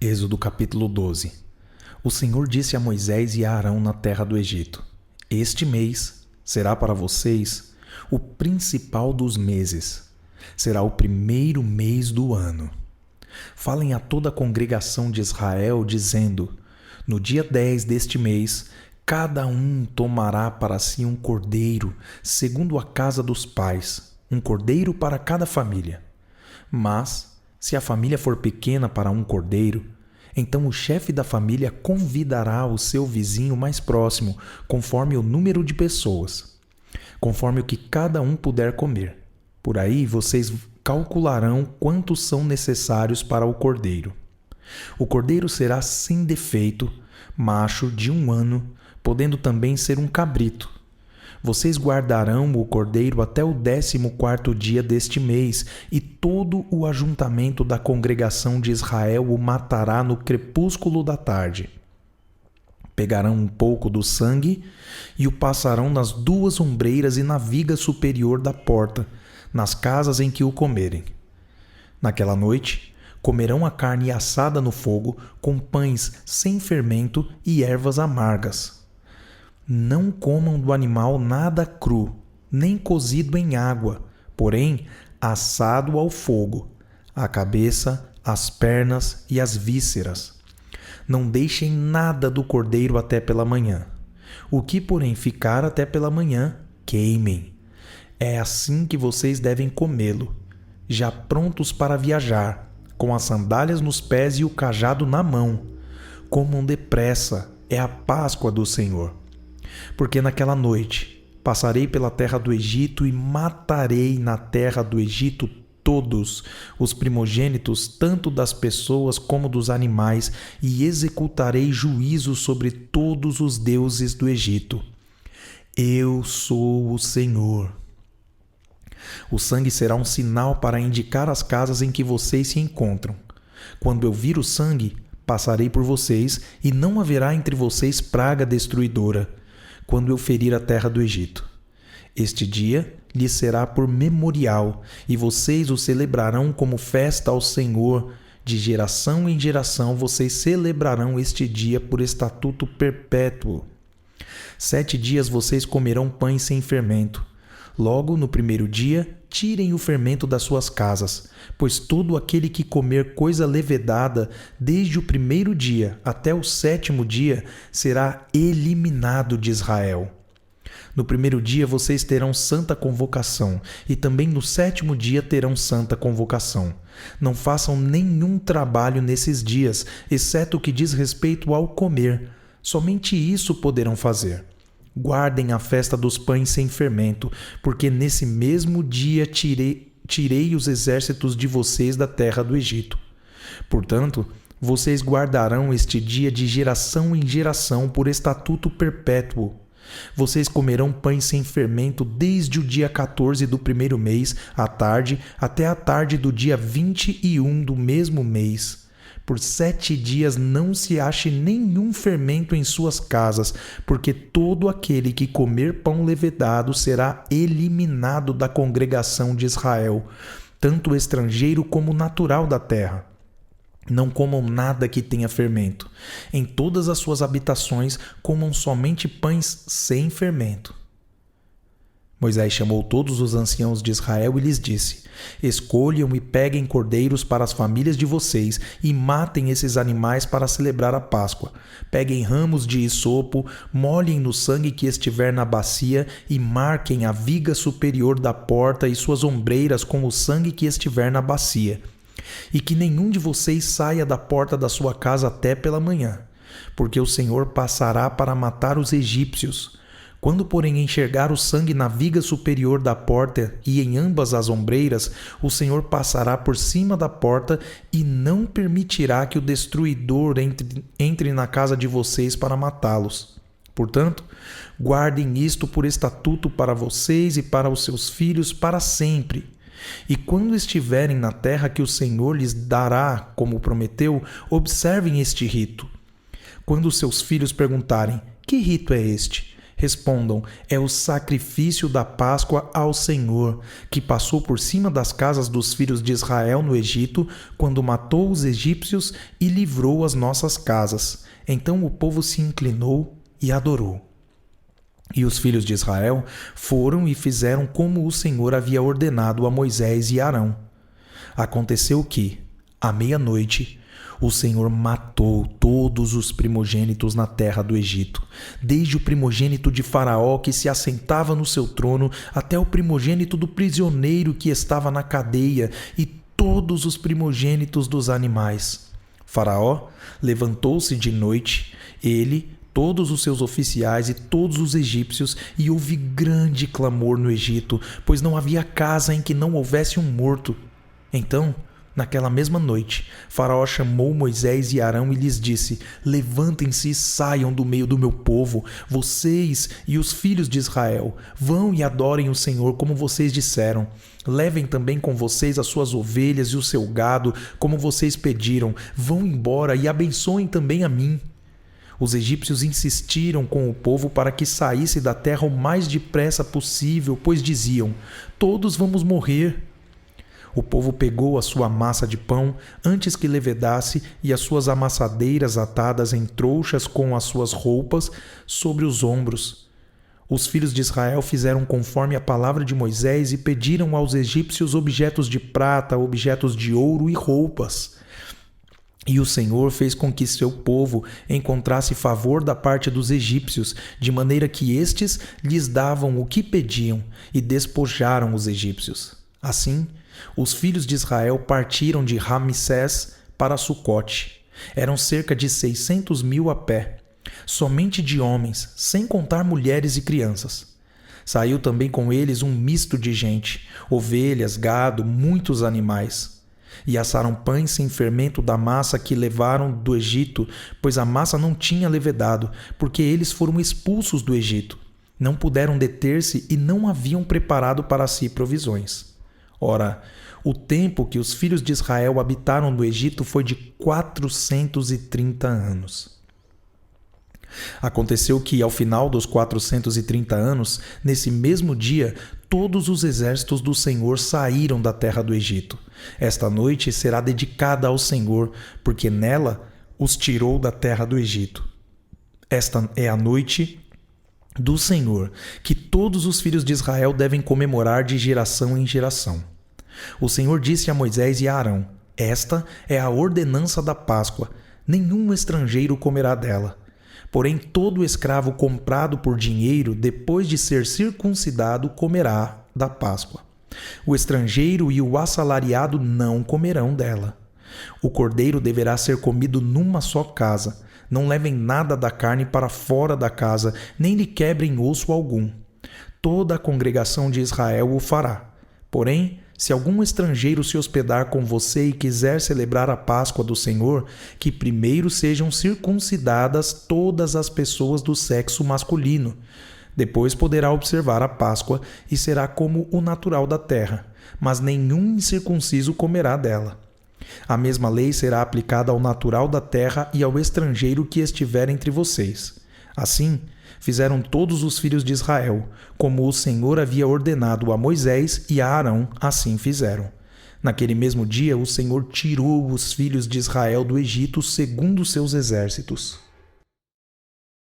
Êxodo capítulo 12. O Senhor disse a Moisés e a Arão na terra do Egito: Este mês será para vocês o principal dos meses. Será o primeiro mês do ano. Falem a toda a congregação de Israel, dizendo: No dia 10 deste mês, cada um tomará para si um cordeiro, segundo a casa dos pais, um cordeiro para cada família. Mas, se a família for pequena para um cordeiro, então o chefe da família convidará o seu vizinho mais próximo, conforme o número de pessoas, conforme o que cada um puder comer. Por aí vocês calcularão quantos são necessários para o cordeiro. O cordeiro será sem defeito, macho de 1 ano, podendo também ser um cabrito. Vocês guardarão o cordeiro até o 14º dia deste mês, e todo o ajuntamento da congregação de Israel o matará no crepúsculo da tarde. Pegarão um pouco do sangue e o passarão nas 2 ombreiras e na viga superior da porta, nas casas em que o comerem. Naquela noite, comerão a carne assada no fogo, com pães sem fermento e ervas amargas. Não comam do animal nada cru, nem cozido em água, porém assado ao fogo, a cabeça, as pernas e as vísceras. Não deixem nada do cordeiro até pela manhã. O que, porém, ficar até pela manhã, queimem. É assim que vocês devem comê-lo, já prontos para viajar, com as sandálias nos pés e o cajado na mão. Comam depressa, é a Páscoa do Senhor. Porque naquela noite passarei pela terra do Egito e matarei na terra do Egito todos os primogênitos, tanto das pessoas como dos animais, e executarei juízo sobre todos os deuses do Egito. Eu sou o Senhor. O sangue será um sinal para indicar as casas em que vocês se encontram. Quando eu vir o sangue, passarei por vocês, e não haverá entre vocês praga destruidora, quando eu ferir a terra do Egito. Este dia lhes será por memorial, e vocês o celebrarão como festa ao Senhor. De geração em geração vocês celebrarão este dia por estatuto perpétuo. 7 dias vocês comerão pães sem fermento. Logo, no primeiro dia, tirem o fermento das suas casas, pois todo aquele que comer coisa levedada, desde o primeiro dia até o 7º dia, será eliminado de Israel. No primeiro dia vocês terão santa convocação, e também no 7º dia terão santa convocação. Não façam nenhum trabalho nesses dias, exceto o que diz respeito ao comer. Somente isso poderão fazer. Guardem a festa dos pães sem fermento, porque nesse mesmo dia tirei os exércitos de vocês da terra do Egito. Portanto, vocês guardarão este dia de geração em geração por estatuto perpétuo. Vocês comerão pães sem fermento desde o dia 14 do primeiro mês, à tarde, até a tarde do dia 21 do mesmo mês. Por 7 dias não se ache nenhum fermento em suas casas, porque todo aquele que comer pão levedado será eliminado da congregação de Israel, tanto estrangeiro como natural da terra. Não comam nada que tenha fermento. Em todas as suas habitações comam somente pães sem fermento. Moisés chamou todos os anciãos de Israel e lhes disse: Escolham e peguem cordeiros para as famílias de vocês e matem esses animais para celebrar a Páscoa. Peguem ramos de hisopo, molhem no sangue que estiver na bacia e marquem a viga superior da porta e suas ombreiras com o sangue que estiver na bacia. E que nenhum de vocês saia da porta da sua casa até pela manhã, porque o Senhor passará para matar os egípcios. Quando, porém, enxergar o sangue na viga superior da porta e em ambas as ombreiras, o Senhor passará por cima da porta e não permitirá que o destruidor entre na casa de vocês para matá-los. Portanto, guardem isto por estatuto para vocês e para os seus filhos para sempre. E quando estiverem na terra que o Senhor lhes dará, como prometeu, observem este rito. Quando seus filhos perguntarem: Que rito é este? Respondam: é o sacrifício da Páscoa ao Senhor, que passou por cima das casas dos filhos de Israel no Egito, quando matou os egípcios e livrou as nossas casas. Então o povo se inclinou e adorou. E os filhos de Israel foram e fizeram como o Senhor havia ordenado a Moisés e Arão. Aconteceu que, à meia-noite, o Senhor matou todos os primogênitos na terra do Egito, desde o primogênito de Faraó que se assentava no seu trono, até o primogênito do prisioneiro que estava na cadeia, e todos os primogênitos dos animais. Faraó levantou-se de noite, ele, todos os seus oficiais e todos os egípcios, e houve grande clamor no Egito, pois não havia casa em que não houvesse um morto. Então, naquela mesma noite, Faraó chamou Moisés e Arão e lhes disse: levantem-se e saiam do meio do meu povo, vocês e os filhos de Israel. Vão e adorem o Senhor como vocês disseram. Levem também com vocês as suas ovelhas e o seu gado, como vocês pediram. Vão embora e abençoem também a mim. Os egípcios insistiram com o povo para que saísse da terra o mais depressa possível, pois diziam: todos vamos morrer. O povo pegou a sua massa de pão antes que levedasse e as suas amassadeiras atadas em trouxas com as suas roupas sobre os ombros. Os filhos de Israel fizeram conforme a palavra de Moisés e pediram aos egípcios objetos de prata, objetos de ouro e roupas. E o Senhor fez com que seu povo encontrasse favor da parte dos egípcios, de maneira que estes lhes davam o que pediam e despojaram os egípcios. Assim, os filhos de Israel partiram de Ramsés para Sucote. Eram cerca de 600.000 a pé, somente de homens, sem contar mulheres e crianças. Saiu também com eles um misto de gente, ovelhas, gado, muitos animais. E assaram pães sem fermento da massa que levaram do Egito, pois a massa não tinha levedado, porque eles foram expulsos do Egito. Não puderam deter-se e não haviam preparado para si provisões. Ora, o tempo que os filhos de Israel habitaram no Egito foi de 430 anos. Aconteceu que, ao final dos 430 anos, nesse mesmo dia, todos os exércitos do Senhor saíram da terra do Egito. Esta noite será dedicada ao Senhor, porque nela os tirou da terra do Egito. Esta é a noite do Senhor, que todos os filhos de Israel devem comemorar de geração em geração. O Senhor disse a Moisés e a Arão: esta é a ordenança da Páscoa, nenhum estrangeiro comerá dela. Porém, todo escravo comprado por dinheiro, depois de ser circuncidado, comerá da Páscoa. O estrangeiro e o assalariado não comerão dela. O cordeiro deverá ser comido numa só casa. Não levem nada da carne para fora da casa, nem lhe quebrem osso algum. Toda a congregação de Israel o fará. Porém, se algum estrangeiro se hospedar com você e quiser celebrar a Páscoa do Senhor, que primeiro sejam circuncidadas todas as pessoas do sexo masculino. Depois poderá observar a Páscoa e será como o natural da terra, mas nenhum incircunciso comerá dela. A mesma lei será aplicada ao natural da terra e ao estrangeiro que estiver entre vocês. Assim, fizeram todos os filhos de Israel, como o Senhor havia ordenado a Moisés e a Arão, assim fizeram. Naquele mesmo dia, o Senhor tirou os filhos de Israel do Egito segundo seus exércitos.